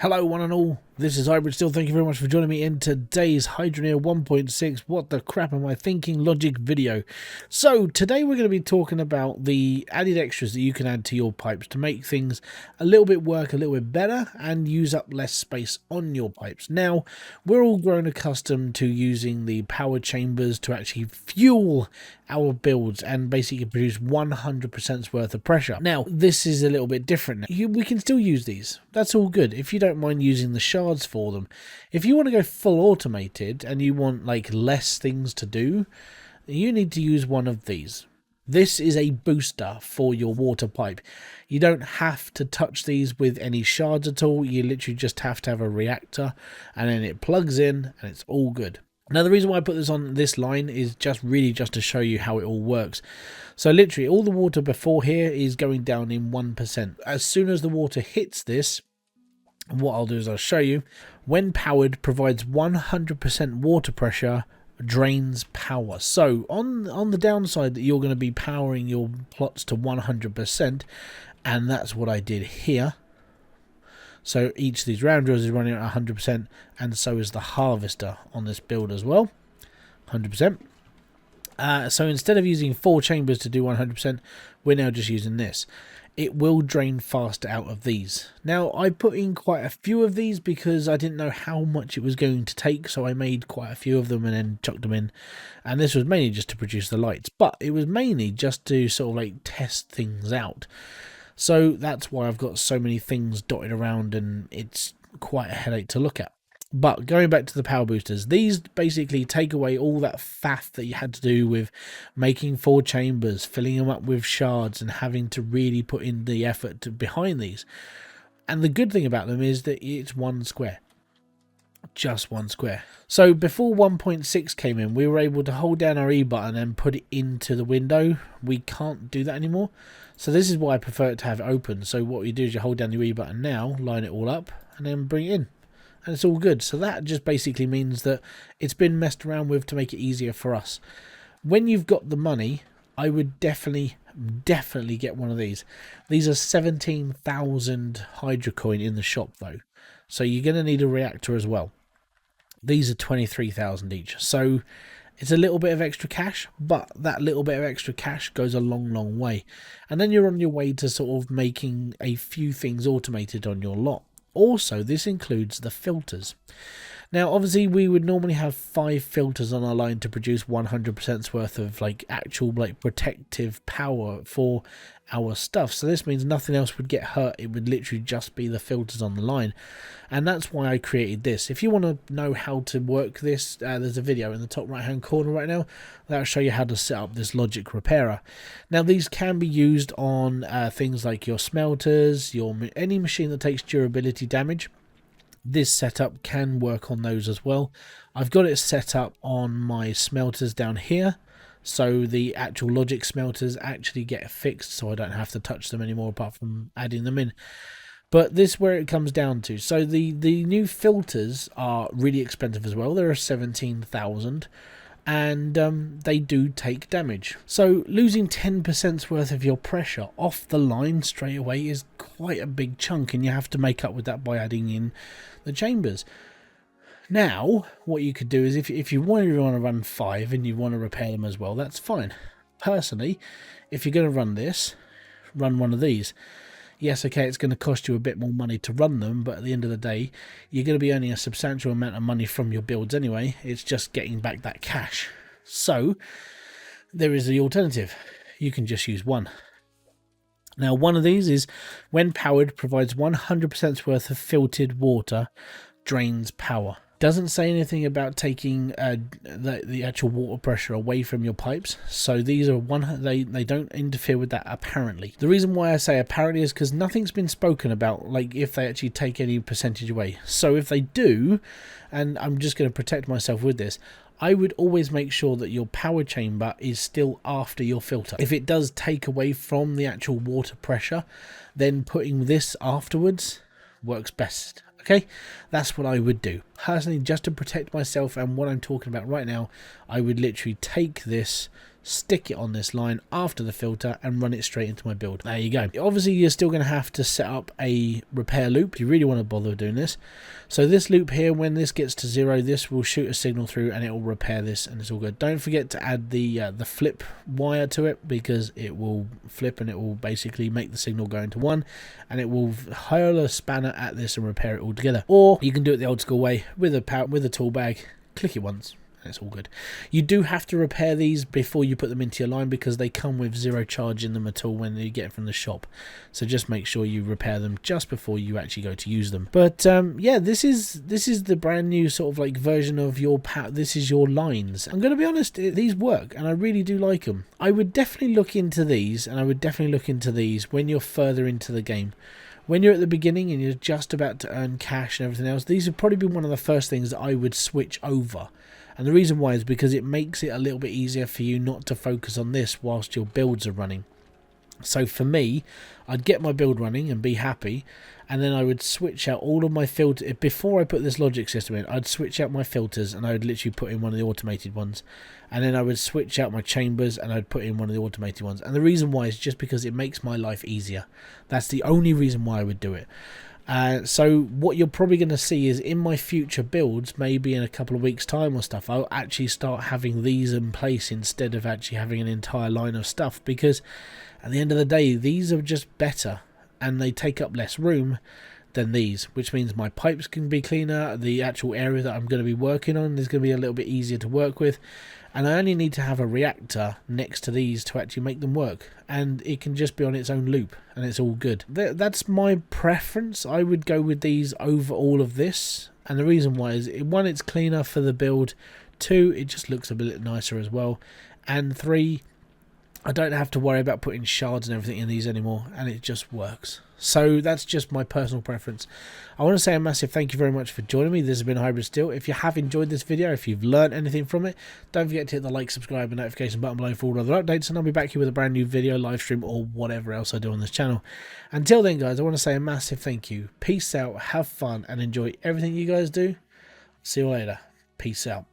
Hello one and all, this is Hybridsteel. Thank you very much for joining me in today's Hydroneer 1.6 what the crap am I thinking logic video. So today we're going to be talking about the added extras that you can add to your pipes to make things a little bit better and use up less space on your pipes. Now we're all grown accustomed to using the power chambers to actually fuel our builds and basically produce 100% worth of pressure. Now this is a little bit different. We can still use these, that's all good if you don't mind using the shards for them. If you want to go full automated and you want like less things to do, you need to use one of these. This is a booster for your water pipe. You don't have to touch these with any shards at all. You literally just have to have a reactor and then it plugs in and it's all good. Now the reason why I put this on this line is just to show you how it all works. So literally all the water before here is going down in 1%. As soon as the water hits this, what I'll do is I'll show you. When powered, provides 100% water pressure, drains power. So on the downside that you're going to be powering your plots to 100%, and that's what I did here. So each of these round drills is running at 100%, and so is the harvester on this build as well, 100%. So instead of using 4 chambers to do 100%, we're now just using this. It will drain faster out of these. Now I put in quite a few of these because I didn't know how much it was going to take, so I made quite a few of them and then chucked them in, and this was mainly just to produce the lights, but it was mainly just to sort of like test things out. So that's why I've got so many things dotted around and it's quite a headache to look at. But going back to the power boosters, these basically take away all that faff that you had to do with making 4 chambers, filling them up with shards and having to really put in the effort behind these. And the good thing about them is that it's 1 square. Just 1 square. So before 1.6 came in, we were able to hold down our E button and put it into the window. We can't do that anymore. So this is why I prefer it to have it open. So what you do is you hold down the E button now, line it all up, and then bring it in. And it's all good. So that just basically means that it's been messed around with to make it easier for us. When you've got the money, I would definitely get one of these. These are 17,000 Hydrocoin in the shop though. So you're going to need a reactor as well. These are 23,000 each. So it's a little bit of extra cash, but that little bit of extra cash goes a long way. And then you're on your way to sort of making a few things automated on your lot. Also, this includes the filters. Now, obviously, we would normally have 5 filters on our line to produce 100% worth of like actual like protective power for our stuff. So this means nothing else would get hurt. It would literally just be the filters on the line, and that's why I created this. If you want to know how to work this, there's a video in the top right hand corner right now that'll show you how to set up this logic repairer. Now these can be used on things like your smelters, any machine that takes durability damage. This setup can work on those as well. I've got it set up on my smelters down here, so the actual logic smelters actually get fixed, so I don't have to touch them anymore apart from adding them in. But this is where it comes down to. So the new filters are really expensive as well. They're 17,000 and they do take damage. So losing 10% worth of your pressure off the line straight away is quite a big chunk, and you have to make up with that by adding in the chambers. Now what you could do is if you want to run 5 and you want to repair them as well, that's fine. Personally, if you're going to run this, run one of these. Yes, okay, it's going to cost you a bit more money to run them, but at the end of the day, you're going to be earning a substantial amount of money from your builds anyway. It's just getting back that cash. So there is the alternative. You can just use one. Now, one of these is, when powered, provides 100% worth of filtered water, drains power. Doesn't say anything about taking the actual water pressure away from your pipes, so these are they don't interfere with that apparently. The reason why I say apparently is because nothing's been spoken about like if they actually take any percentage away. So if they do, and I'm just going to protect myself with this, I would always make sure that your power chamber is still after your filter. If it does take away from the actual water pressure, then putting this afterwards works best. Okay, that's what I would do. Personally, just to protect myself and what I'm talking about right now, I would literally take this, stick it on this line after the filter and run it straight into my build. There you go. Obviously you're still going to have to set up a repair loop if you really want to bother doing this. So this loop here, when this gets to 0, this will shoot a signal through and it will repair this, and it's all good. Don't forget to add the flip wire to it, because it will flip and it will basically make the signal go into 1, and it will hurl a spanner at this and repair it all together. Or you can do it the old school way with a tool bag, click it once, and it's all good. You do have to repair these before you put them into your line, because they come with 0 charge in them at all when you get it from the shop. So just make sure you repair them just before you actually go to use them. But yeah, this is the brand new sort of like version of your this is your lines. I'm going to be honest, these work and I really do like them. I would definitely look into these, and I would definitely look into these when you're further into the game. When you're at the beginning and you're just about to earn cash and everything else, these would probably be one of the first things that I would switch over. And the reason why is because it makes it a little bit easier for you not to focus on this whilst your builds are running. So for me, I'd get my build running and be happy, and then I would switch out all of my filters. Before I put this logic system in, I'd switch out my filters and I would literally put in one of the automated ones, and then I would switch out my chambers and I'd put in one of the automated ones. And the reason why is just because it makes my life easier. That's the only reason why I would do it. So what you're probably going to see is in my future builds, maybe in a couple of weeks time or stuff, I'll actually start having these in place instead of actually having an entire line of stuff, because at the end of the day, these are just better and they take up less room than these, which means my pipes can be cleaner. The actual area that I'm going to be working on is going to be a little bit easier to work with, and I only need to have a reactor next to these to actually make them work, and it can just be on its own loop and it's all good. That's my preference. I would go with these over all of this, and the reason why is, 1, it's cleaner for the build, 2, it just looks a bit nicer as well, and 3, I don't have to worry about putting shards and everything in these anymore, and it just works. So that's just my personal preference. I want to say a massive thank you very much for joining me. This has been Hybridsteel. If you have enjoyed this video, if you've learned anything from it, don't forget to hit the like, subscribe and notification button below for all other updates, and I'll be back here with a brand new video, live stream or whatever else I do on this channel. Until then guys, I want to say a massive thank you. Peace out, have fun and enjoy everything you guys do. See you later. Peace out.